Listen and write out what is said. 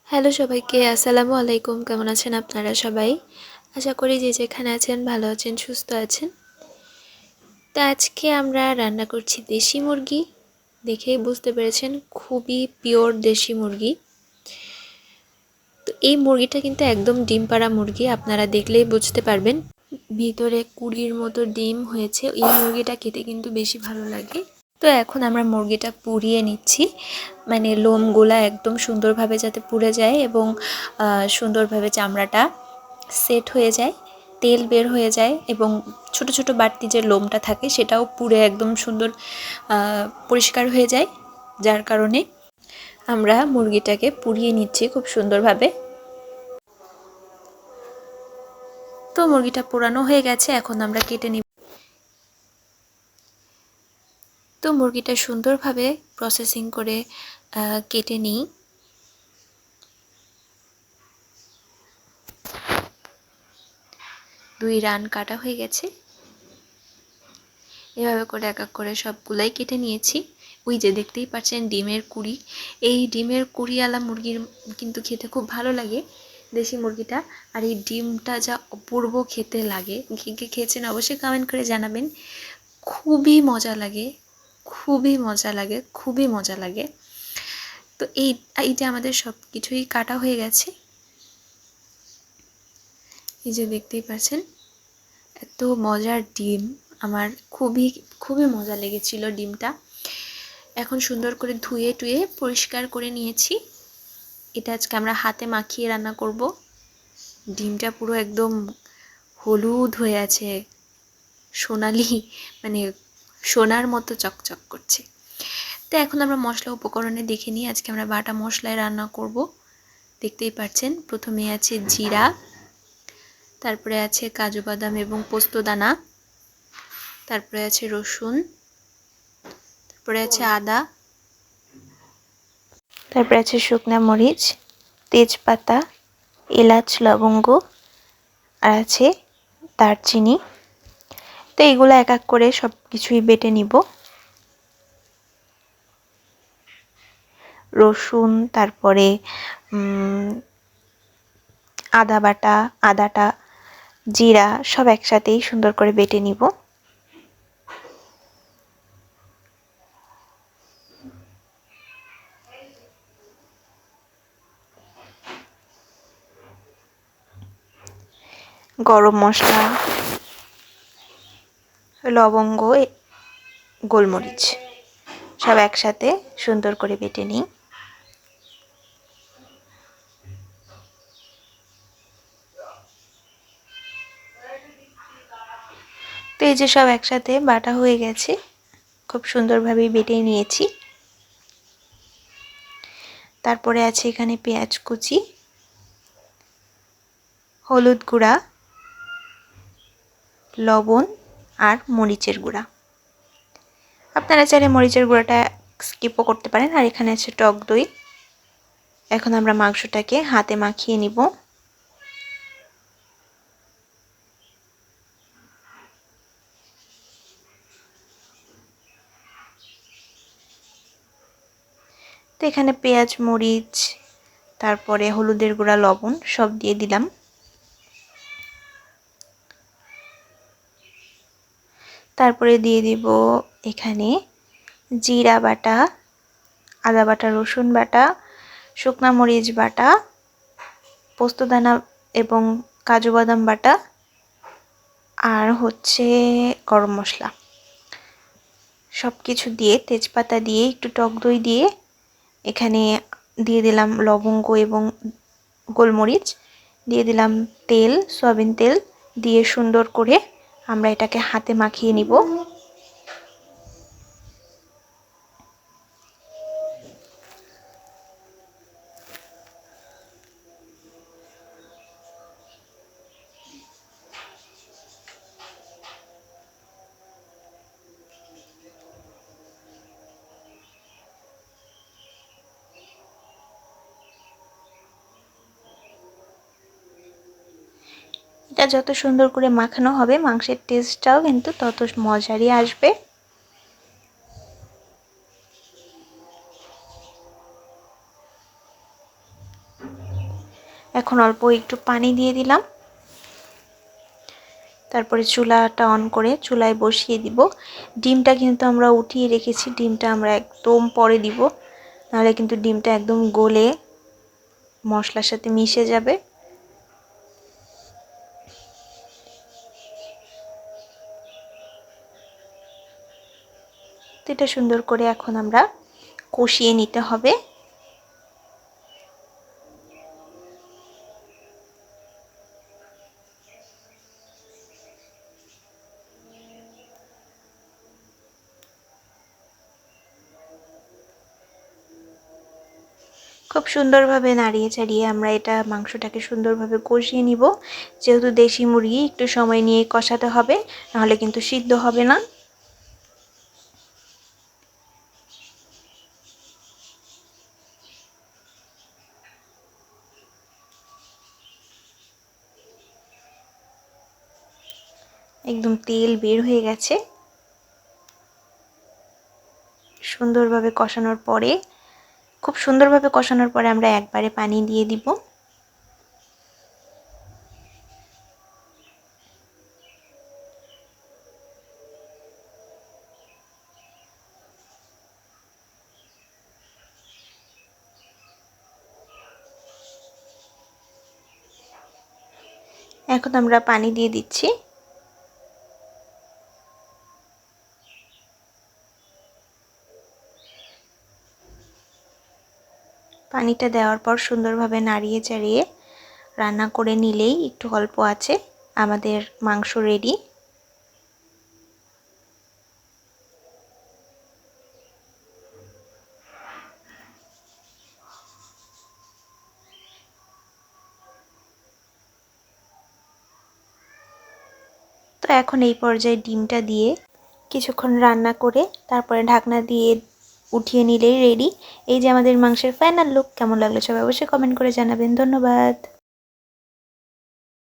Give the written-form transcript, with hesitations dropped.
Hello সবাইকে, আসসালামু আলাইকুম। কেমন আছেন আপনারা সবাই? আশা করি যে যেখানে আছেন ভালো আছেন, সুস্থ আছেন। তো আজকে আমরা রান্না করছি দেশি মুরগি। দেখেই বুঝতে পেরেছেন, খুবই পিওর দেশি মুরগি। তো এই মুরগিটা কিন্তু একদম ডিম পাড়া মুরগি, আপনারা দেখলেই বুঝতে পারবেন। ভিতরে 20-র মতো ডিম হয়েছে। এই মুরগিটা খেতে কিন্তু বেশি ভালো লাগে। তো এখন আমরা মুরগিটা পুড়িয়ে নিচ্ছি, মানে লোমগুলা একদম সুন্দরভাবে যাতে পুড়ে যায় এবং সুন্দরভাবে চামড়াটা সেট হয়ে যায়, তেল বের হয়ে যায় এবং ছোট ছোট বাড়তি যে লোমটা থাকে সেটাও পুড়ে একদম সুন্দর পরিষ্কার হয়ে যায়, যার কারণে আমরা মুরগিটাকে পুড়িয়ে নিচ্ছি খুব সুন্দরভাবে। তো মুরগিটা পোড়ানো হয়ে গেছে, এখন আমরা কেটে নিব। তো মুরগিটা সুন্দরভাবে প্রসেসিং করে কেটে নিই। দুই রান কাটা হয়ে গেছে। এভাবে করে এক এক করে সবগুলাই কেটে নিয়েছি। ওই যে দেখতেই পাচ্ছেন ডিমের কুড়ি, এই ডিমের কুড়িওয়ালা মুরগির কিন্তু খেতে খুব ভালো লাগে, দেশি মুরগিটা। আর এই ডিমটা যা অপূর্ব খেতে লাগে, কে খেয়েছেন অবশ্যই কমেন্ট করে জানাবেন। খুবই মজা লাগে, খুবই মজা লাগে, খুবই মজা লাগে। তো এই যে আমাদের সব কিছুই কাটা হয়ে গেছে, এই যে দেখতেই পাচ্ছেন এত মজার ডিম। আমার খুবই খুবই মজা লেগেছিল ডিমটা। এখন সুন্দর করে ধুয়ে টুয়ে পরিষ্কার করে নিয়েছি। এটা আজকে আমরা হাতে মাখিয়ে রান্না করব। ডিমটা পুরো একদম হলুদ হয়ে আছে, সোনালি, মানে সোনার মতো চকচক করছে। তো এখন আমরা মশলা উপকরণে দেখে নিই। আজকে আমরা বাটা মশলায় রান্না করব। দেখতেই পাচ্ছেন প্রথমে আছে জিরা, তারপরে আছে কাজু বাদাম এবং পোস্তদানা, তারপরে আছে রসুন, তারপরে আছে আদা, তারপরে আছে শুকনা মরিচ, তেজপাতা, এলাচ, লবঙ্গ, আর আছে দারচিনি। তো এগুলো এক এক করে সব কিছুই বেটে নিব। রসুন, তারপরে আদা বাটা, আদাটা, জিরা সব একসাথেই সুন্দর করে বেটে নিব। গরম মশলা, লবঙ্গ, গোলমরিচ সব একসাথে সুন্দর করে বেটে নিই। তো এই যে সব একসাথে বাটা হয়ে গেছে, খুব সুন্দরভাবে বেটে নিয়েছি। তারপরে আছে এখানে পেঁয়াজ কুচি, হলুদ গুঁড়া, লবণ আর মরিচের গুঁড়া। আপনারা চাইলে মরিচের গুঁড়াটা স্কিপও করতে পারেন। আর এখানে আছে টক দই। এখন আমরা মাংসটাকে হাতে মাখিয়ে নিব। তো এখানে পেঁয়াজ, মরিচ, তারপরে হলুদের গুঁড়া, লবণ সব দিয়ে দিলাম। তারপরে দিয়ে দিব এখানে জিরা বাটা, আদা বাটা, রসুন বাটা, শুকনা মরিচ বাটা, পোস্তদানা এবং কাজু বাদাম বাটা, আর হচ্ছে গরম মশলা। সব কিছু দিয়ে, তেজপাতা দিয়ে, একটু টক দই দিয়ে, এখানে দিয়ে দিলাম লবঙ্গ এবং গোলমরিচ, দিয়ে দিলাম তেল, সয়াবিন তেল দিয়ে সুন্দর করে আমরা এটাকে হাতে মাখিয়ে নিব। এটা যত সুন্দর করে মাখানো হবে, মাংসের টেস্টটাও কিন্তু তত মজারই আসবে। এখন অল্প একটু পানি দিয়ে দিলাম, তারপরে চুলাটা অন করে চুলায় বসিয়ে দিব। ডিমটা কিন্তু আমরা উঠিয়ে রেখেছি, ডিমটা আমরা একদম পরে দিব, নাহলে কিন্তু ডিমটা একদম গলে মশলার সাথে মিশে যাবে। তো এটা সুন্দর করে এখন আমরা কষিয়ে নিতে হবে। খুব সুন্দরভাবে নাড়িয়ে চাড়িয়ে আমরা এটা মাংসটাকে সুন্দরভাবে কষিয়ে নিব। যেহেতু দেশি মুরগি একটু সময় নিয়ে কষাতে হবে, নাহলে কিন্তু সিদ্ধ হবে না। একদম তেল বের হয়ে গেছে। সুন্দরভাবে কষানোর পরে, খুব সুন্দরভাবে কষানোর পরে আমরা একবারে পানি দিয়ে দিব। এখন আমরা পানি দিয়ে দিচ্ছি। পানিটা দেওয়ার পর সুন্দরভাবে নাড়িয়ে চাড়িয়ে রান্না করে নিলেই একটু অল্প আছে আমাদের মাংস রেডি। তো এখন এই পর্যায়ে ডিমটা দিয়ে কিছুক্ষণ রান্না করে তারপরে ঢাকনা দিয়ে উঠিয়ে নিলেই রেডি। এই যে আমাদের মাংসের ফাইনাল লুক। কেমন লাগলো সবাই অবশ্যই কমেন্ট করে জানাবেন। ধন্যবাদ।